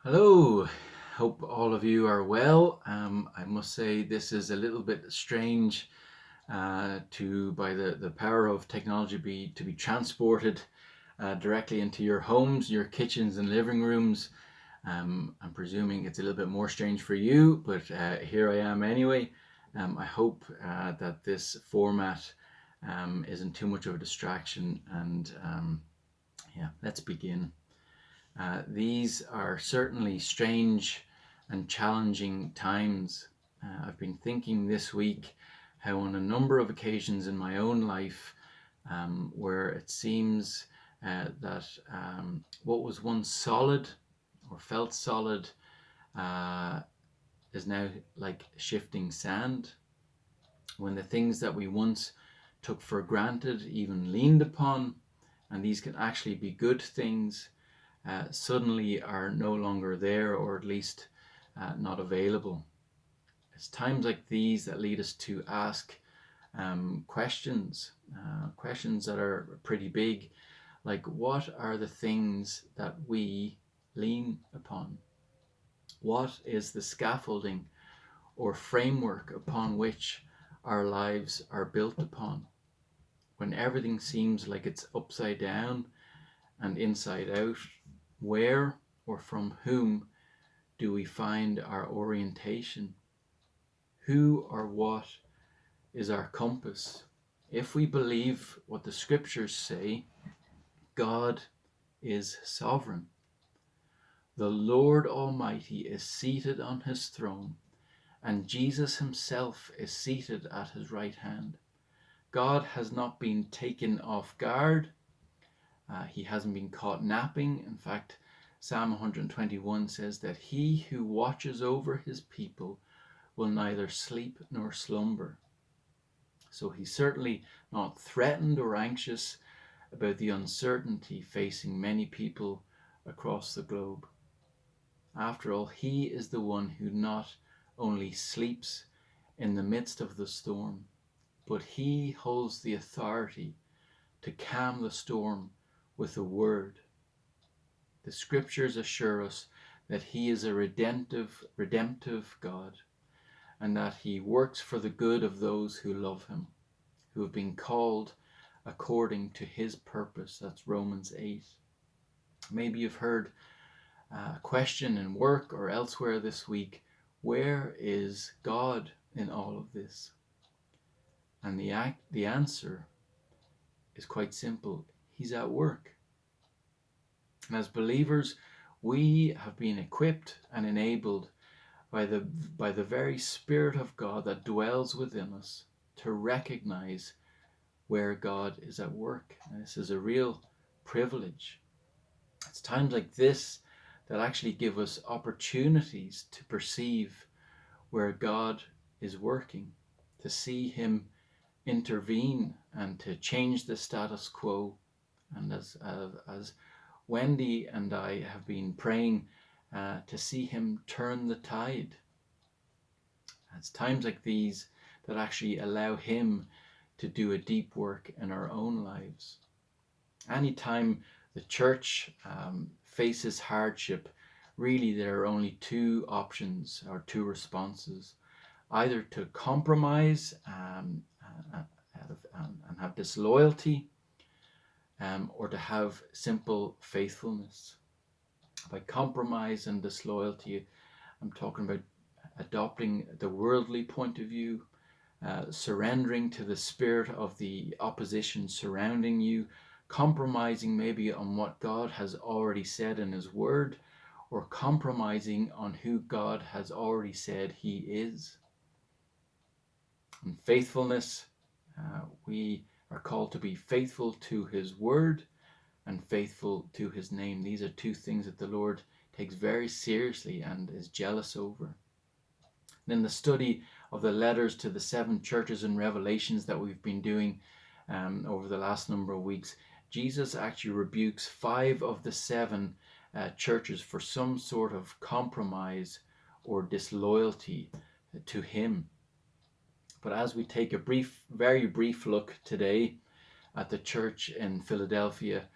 Hello, hope all of you are well. I must say this is a little bit strange to, by the power of technology, to be transported directly into your homes, your kitchens and living rooms. I'm presuming it's a little bit more strange for you, but here I am anyway. I hope that this format isn't too much of a distraction, and yeah, let's begin. These are certainly strange and challenging times. I've been thinking this week how, on a number of occasions in my own life, where it seems that what was once solid or felt solid uh, is now like shifting sand. When the things that we once took for granted, even leaned upon, and these can actually be good things, suddenly are no longer there, or at least not available. It's times like these that lead us to ask questions that are pretty big, like what are the things that we lean upon? What is the scaffolding or framework upon which our lives are built upon? When everything seems like it's upside down and inside out, where or from whom do we find our orientation? Who or what is our compass? If we believe what the scriptures say, God is sovereign. The Lord Almighty is seated on his throne, and Jesus himself is seated at his right hand. God has not been taken off guard. He hasn't been caught napping. In fact, Psalm 121 says that he who watches over his people will neither sleep nor slumber. So he's certainly not threatened or anxious about the uncertainty facing many people across the globe. After all, he is the one who not only sleeps in the midst of the storm, but he holds the authority to calm the storm with a word. The scriptures assure us that he is a redemptive God, and that he works for the good of those who love him, who have been called according to his purpose. That's Romans 8. Maybe you've heard a question in work or elsewhere this week: where is God in all of this? And the answer is quite simple. He's at work. And as believers, we have been equipped and enabled by the very Spirit of God that dwells within us to recognize where God is at work. And this is a real privilege. It's times like this that actually give us opportunities to perceive where God is working, to see him intervene and to change the status quo. And as Wendy and I have been praying to see him turn the tide. It's times like these that actually allow him to do a deep work in our own lives. Anytime the church faces hardship, really there are only two options or two responses: either to compromise and have disloyalty, or to have simple faithfulness. By compromise and disloyalty, I'm talking about adopting the worldly point of view, surrendering to the spirit of the opposition surrounding you, compromising maybe on what God has already said in his word, or compromising on who God has already said he is. And faithfulness, we are called to be faithful to his word and faithful to his name. These are two things that the Lord takes very seriously and is jealous over. And in the study of the letters to the seven churches in Revelations that we've been doing over the last number of weeks, Jesus actually rebukes 5 of the 7 churches for some sort of compromise or disloyalty to him. But as we take a very brief look today at the church in Philadelphia,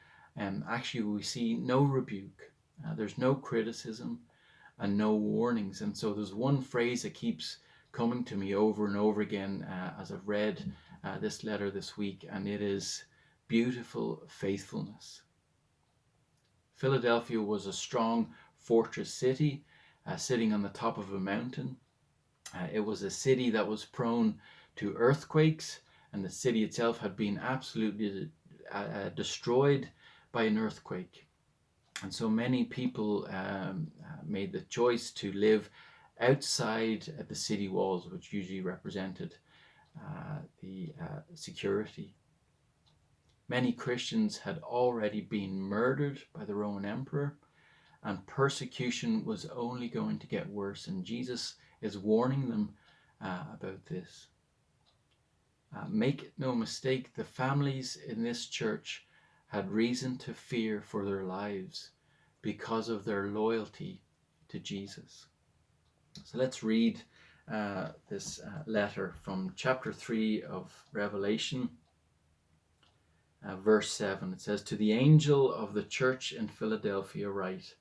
actually we see no rebuke. There's no criticism. and no warnings. And so there's one phrase that keeps coming to me over and over again as I've read this letter this week, and it is beautiful faithfulness. Philadelphia was a strong fortress city sitting on the top of a mountain. It was a city that was prone to earthquakes, and the city itself had been absolutely destroyed by an earthquake. And so many people made the choice to live outside the city walls, which usually represented the security. Many Christians had already been murdered by the Roman Emperor, and persecution was only going to get worse. And Jesus is warning them about this. Make no mistake, the families in this church had reason to fear for their lives because of their loyalty to Jesus. So let's read this letter from chapter 3 of Revelation, verse 7. It says, "To the angel of the church in Philadelphia write,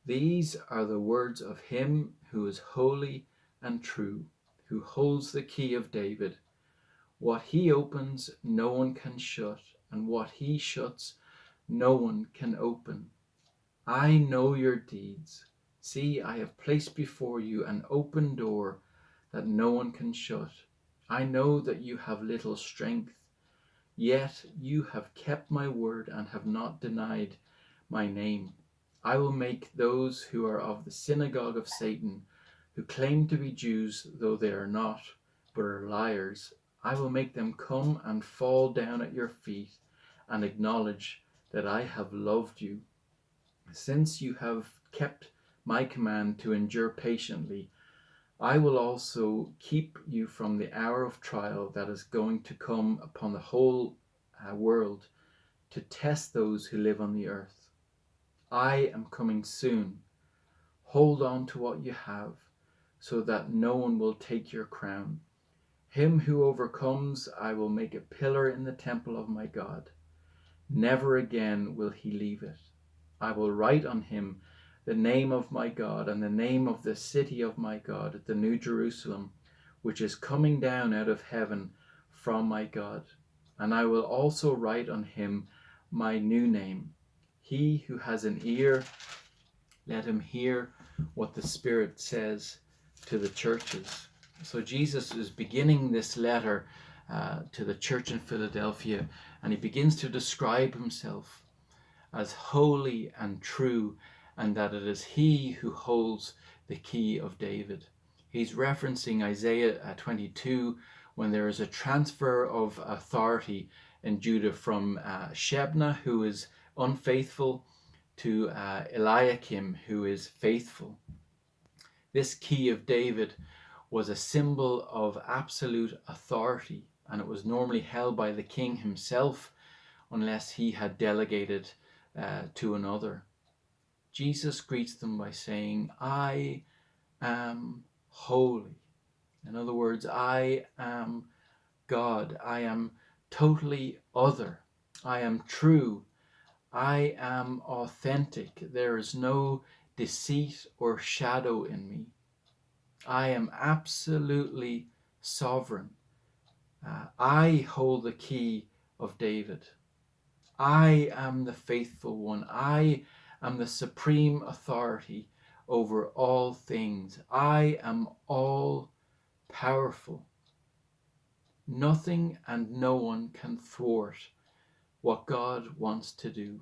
these are the words of him who is holy and true, who holds the key of David. What he opens, no one can shut, and what he shuts, no one can open. I know your deeds. See, I have placed before you an open door that no one can shut. I know that you have little strength, yet you have kept my word and have not denied my name. I will make those who are of the synagogue of Satan, who claim to be Jews, though they are not, but are liars, I will make them come and fall down at your feet and acknowledge that I have loved you. Since you have kept my command to endure patiently, I will also keep you from the hour of trial that is going to come upon the whole world to test those who live on the earth. I am coming soon. Hold on to what you have, so that no one will take your crown. Him who overcomes, I will make a pillar in the temple of my God. Never again will he leave it. I will write on him the name of my God and the name of the city of my God, the New Jerusalem, which is coming down out of heaven from my God. And I will also write on him my new name. He who has an ear, let him hear what the Spirit says to the churches." So Jesus is beginning this letter to the church in Philadelphia, and he begins to describe himself as holy and true, and that it is he who holds the key of David. He's referencing Isaiah 22, when there is a transfer of authority in Judah from Shebna, who is unfaithful, to Eliakim, who is faithful. This key of David was a symbol of absolute authority, and it was normally held by the king himself unless he had delegated to another. Jesus greets them by saying, I am holy. In other words, I am God. I am totally other. I am true. I am authentic. There is no deceit or shadow in me. I am absolutely sovereign. I hold the key of David. I am the faithful one. I am the supreme authority over all things. I am all powerful. Nothing and no one can thwart what God wants to do.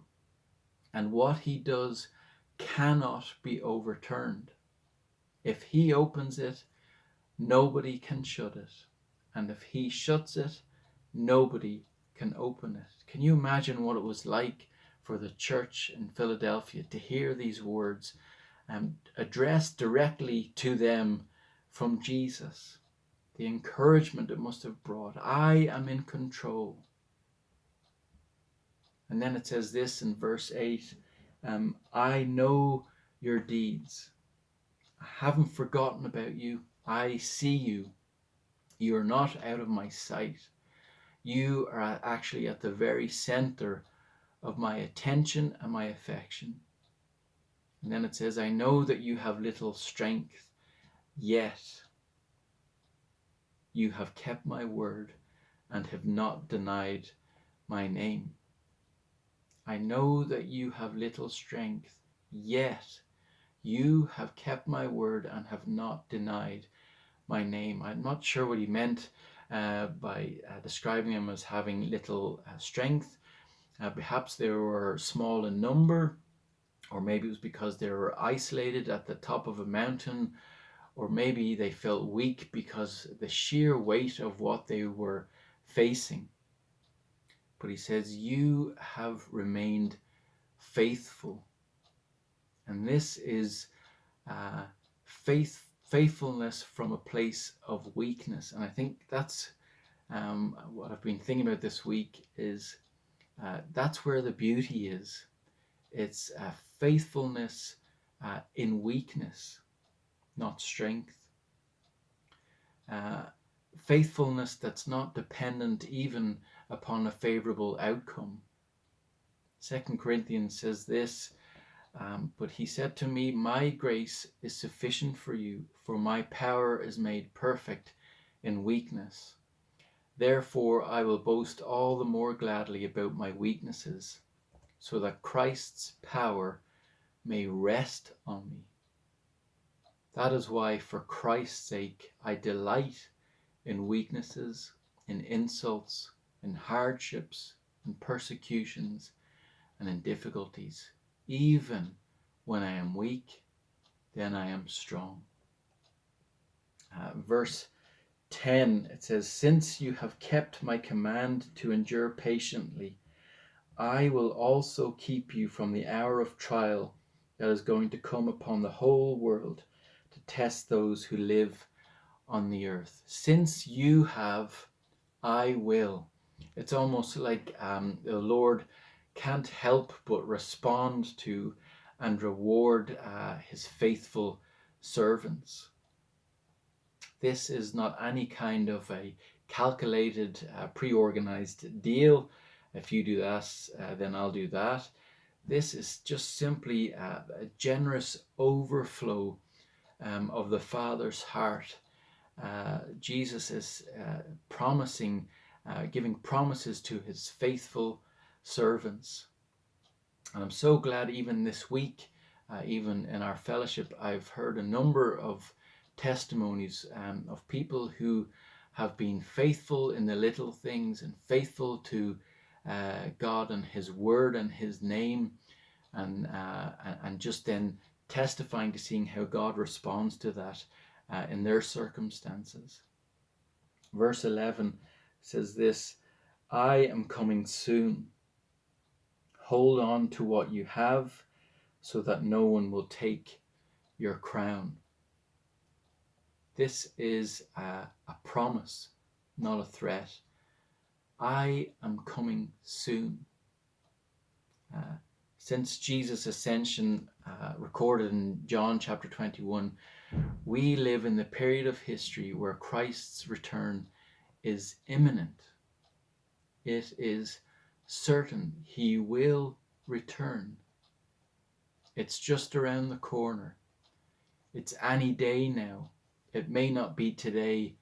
And what he does cannot be overturned. If he opens it, nobody can shut it. And if he shuts it, nobody can open it. Can you imagine what it was like for the church in Philadelphia to hear these words addressed directly to them from Jesus? The encouragement it must have brought. I am in control. And then it says this in verse 8, I know your deeds. I haven't forgotten about you. I see you. You are not out of my sight. You are actually at the very center of my attention and my affection. And then it says, I know that you have little strength, yet you have kept my word and have not denied my name. I know that you have little strength, yet you have kept my word and have not denied my name. I'm not sure what he meant by describing them as having little strength. Perhaps they were small in number, or maybe it was because they were isolated at the top of a mountain, or maybe they felt weak because the sheer weight of what they were facing. But he says, you have remained faithful. And this is faithfulness from a place of weakness. And I think that's what I've been thinking about this week is that's where the beauty is. It's faithfulness in weakness, not strength. Faithfulness that's not dependent even upon a favorable outcome. 2 Corinthians says this, but he said to me, my grace is sufficient for you, for my power is made perfect in weakness. Therefore I will boast all the more gladly about my weaknesses, so that Christ's power may rest on me. That is why, for Christ's sake, I delight in weaknesses, in insults, in hardships, in persecutions, and in difficulties. Even when I am weak, then I am strong. Verse 10, it says, since you have kept my command to endure patiently, I will also keep you from the hour of trial that is going to come upon the whole world to test those who live on the earth. Since you have, I will. It's almost like the Lord can't help but respond to and reward his faithful servants. This is not any kind of a calculated, pre-organized deal. If you do that, then I'll do that. This is just simply a generous overflow of the Father's heart. Jesus is promising, giving promises to his faithful servants. And I'm so glad even this week, even in our fellowship, I've heard a number of testimonies of people who have been faithful in the little things and faithful to God and his word and his name, and just then testifying to seeing how God responds to that in their circumstances. Verse 11 says this, I am coming soon. Hold on to what you have so that no one will take your crown. This is a promise, not a threat. I am coming soon. Since Jesus' ascension, recorded in John chapter 21, we live in the period of history where Christ's return is imminent. It is certain he will return. It's just around the corner. It's any day now. It may not be today,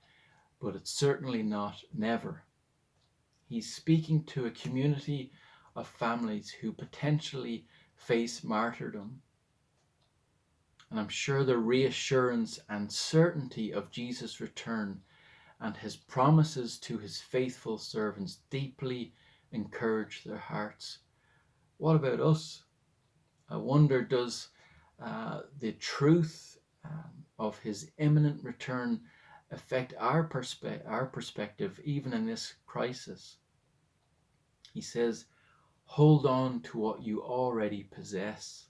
but it's certainly not never. He's speaking to a community of families who potentially face martyrdom. And I'm sure the reassurance and certainty of Jesus' return and his promises to his faithful servants deeply encourage their hearts. What about us? I wonder, does the truth of his imminent return affect our perspective even in this crisis? He says, hold on to what you already possess.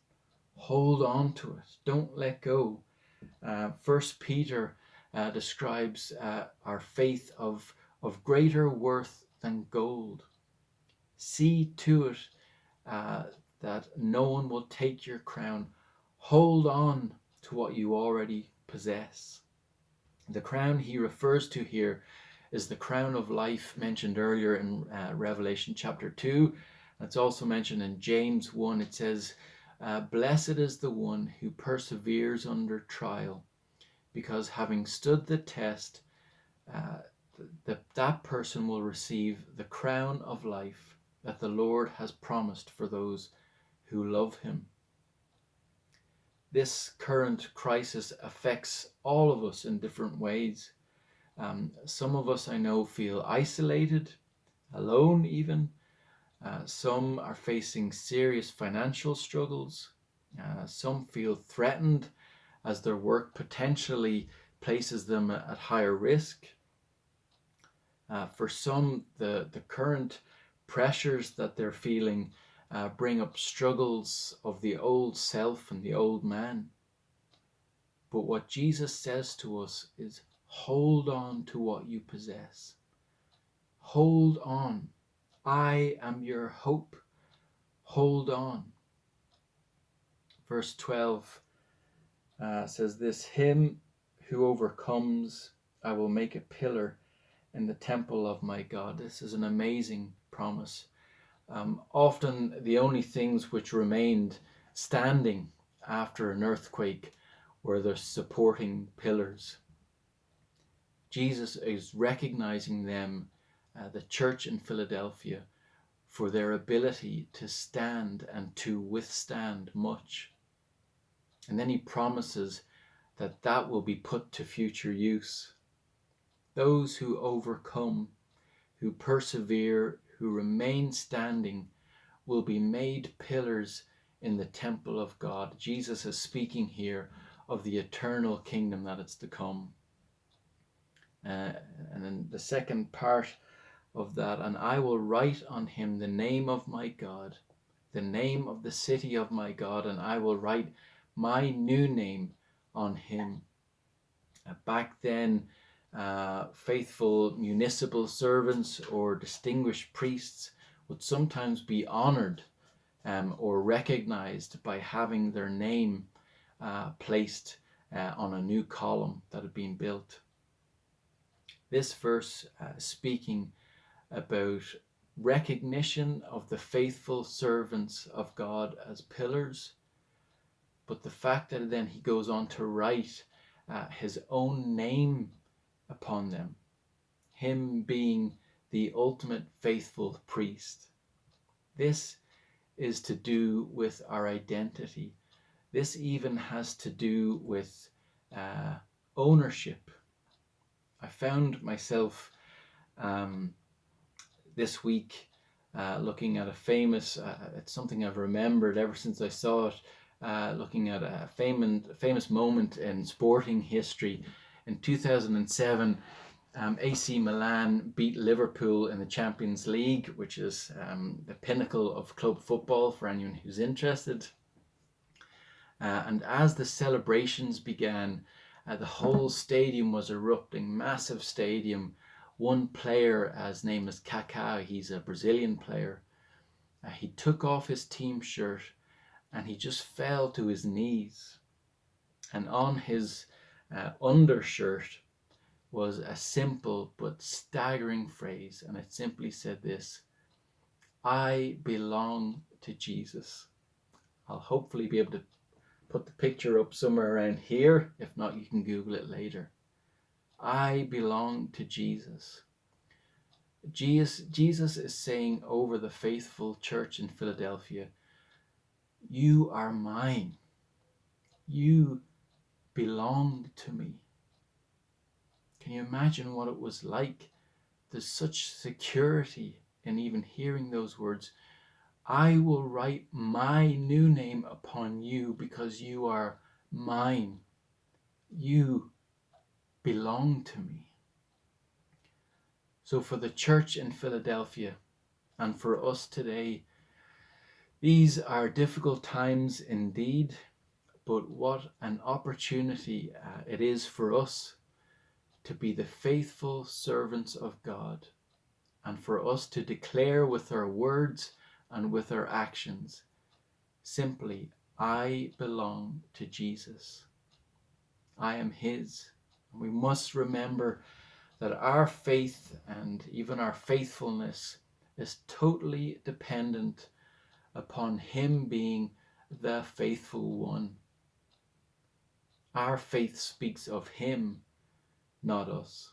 Hold on to it. Don't let go. First Peter describes our faith of greater worth than gold. See to it that no one will take your crown. Hold on to what you already possess. The crown he refers to here is the crown of life mentioned earlier in Revelation chapter 2. It's also mentioned in James 1. It says, Blessed is the one who perseveres under trial, because having stood the test, that person will receive the crown of life that the Lord has promised for those who love him. This current crisis affects all of us in different ways. Some of us, I know, feel isolated, alone even. Some are facing serious financial struggles. Some feel threatened as their work potentially places them at higher risk. For some, the current pressures that they're feeling bring up struggles of the old self and the old man. But what Jesus says to us is, hold on to what you possess. Hold on. I am your hope. Hold on. Verse 12 says this, him who overcomes, I will make a pillar in the temple of my God. This is an amazing promise. Often the only things which remained standing after an earthquake were the supporting pillars. Jesus is recognizing them, the church in Philadelphia, for their ability to stand and to withstand much. And then he promises that that will be put to future use. Those who overcome, who persevere, who remain standing, will be made pillars in the temple of God. Jesus is speaking here of the eternal kingdom that is to come. And then the second part of that, and I will write on him the name of my God, the name of the city of my God, and I will write my new name on him. Back then, faithful municipal servants or distinguished priests would sometimes be honored or recognized by having their name placed on a new column that had been built. This verse speaking about recognition of the faithful servants of God as pillars, but the fact that then he goes on to write his own name upon them, him being the ultimate faithful priest. This is to do with our identity. This even has to do with ownership. I found myself this week looking at a famous, it's something I've remembered ever since I saw it, looking at a famous moment in sporting history. In 2007, AC Milan beat Liverpool in the Champions League, which is the pinnacle of club football for anyone who's interested. And as the celebrations began, the whole stadium was erupting, massive stadium. One player, his name is Kaká, he's a Brazilian player. He took off his team shirt and he just fell to his knees. And on his undershirt was a simple but staggering phrase, and it simply said this: I belong to Jesus. I'll hopefully be able to put the picture up somewhere around here. If not, you can Google it later. I belong to Jesus. Jesus is saying over the faithful church in Philadelphia, you are mine. You belong to me. Can you imagine what it was like? There's such security in even hearing those words. I will write my new name upon you because you are mine. You belong to me. So for the church in Philadelphia and for us today, these are difficult times indeed, but what an opportunity it is for us to be the faithful servants of God, and for us to declare with our words and with our actions simply, I belong to Jesus. I am his. And we must remember that our faith and even our faithfulness is totally dependent upon him being the faithful one. Our faith speaks of him, not us.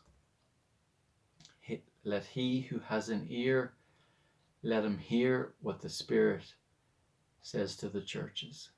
Let he who has an ear, let him hear what the Spirit says to the churches.